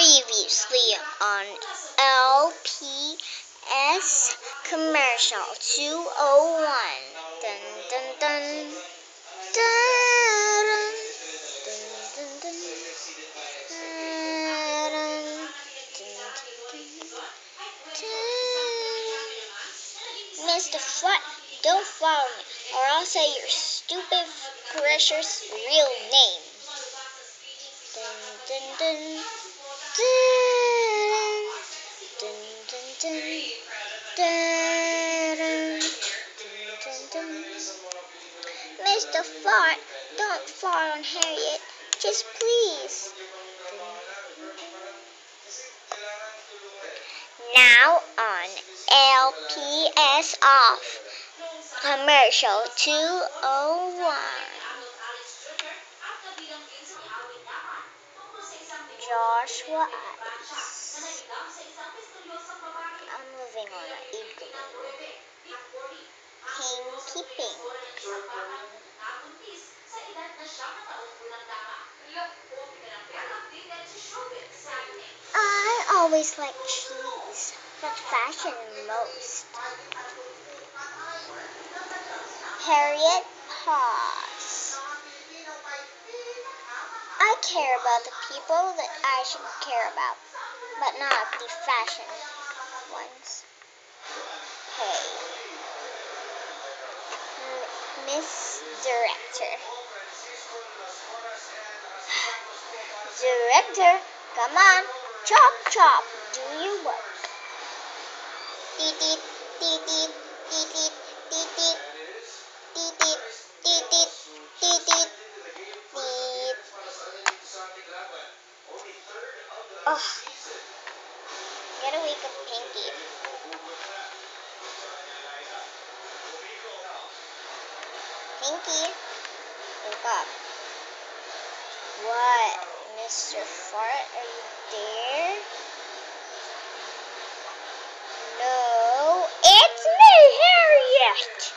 Previously on LPS Commercial 201. Dun dun dun. Dun, dun, dun, dun. Mr. Flat, don't follow me, or I'll say your stupid precious real name. Dun dun dun. Dun dun dun. Dun dun dun. Mr. Fart, don't fart on Harriet, just please. Now on LPS off. Commercial 201. Joshua Ice. I'm living on an igloo. Pinky Pink. I always like cheese, but fashion most. Harriet Haas. I care about the people that I should care about, but not the fashion ones. Hey, Miss Director. Director, come on, chop chop, do your work. Teet teet, teet teet, teet teet, teet teet, teet teet, teet teet, teet teet, teet. Oh, gotta wake up Pinky. Pinky, wake up. What, Mr. Fart, are you there? No, it's me, Harriet.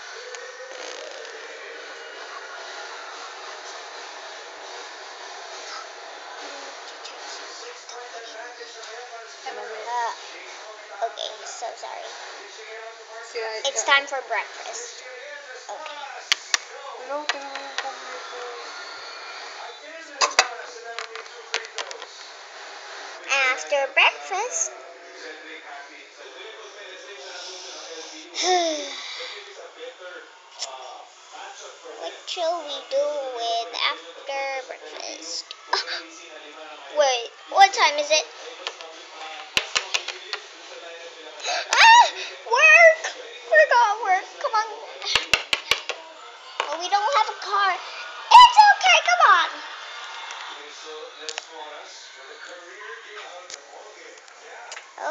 Okay, so sorry. It's time for breakfast. Okay. After breakfast, what shall we do with after breakfast? Wait, what time is it? Work! Forgot work. Come on. Well, we don't have a car. It's okay. Come on.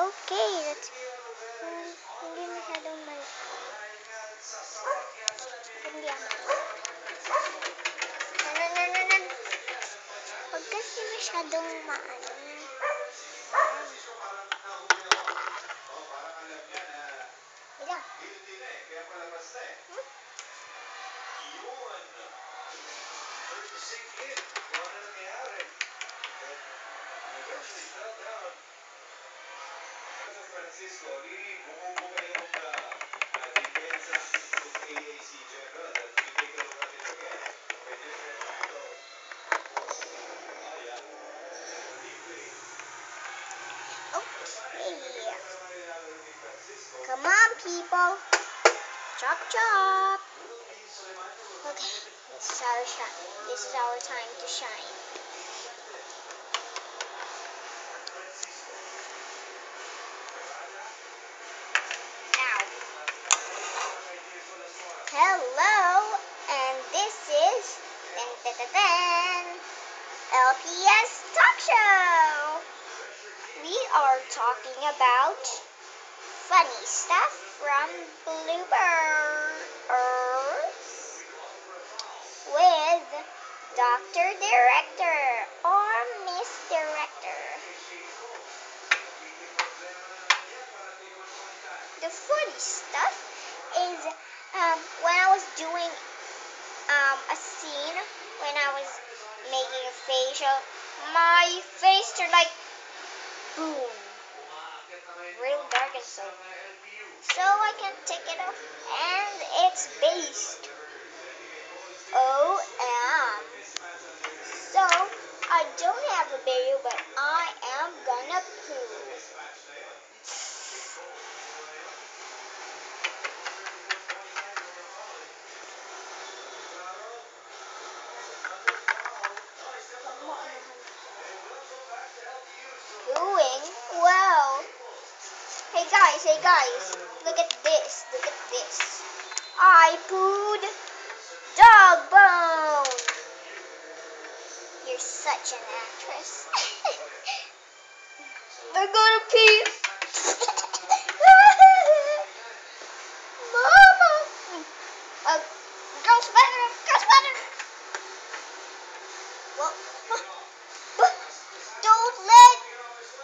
Okay, that's. Hindi masyadong mali. Hindi ako. Nan. Huwag kasi masyadong maano. Bila. Okay. Come on, people. Chop chop. Okay, this is our shine. This is our time to shine. Ow. Hello, and this is LPS Talk Show. We are talking about funny stuff from Bluebird with Dr. Director or Miss Director. The funny stuff is when I was doing a scene, when I was making a facial, my face turned like so I can take it off, and it's based OM. So I don't have a barrier, but I am gonna poo. Pooing? Well, hey guys, look at this, look at this. I pooed dog bone. You're such an actress. I'm gonna pee. Mama. Girl sweater, girl sweater. Well,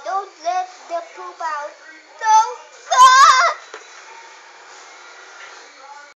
don't let the poop out.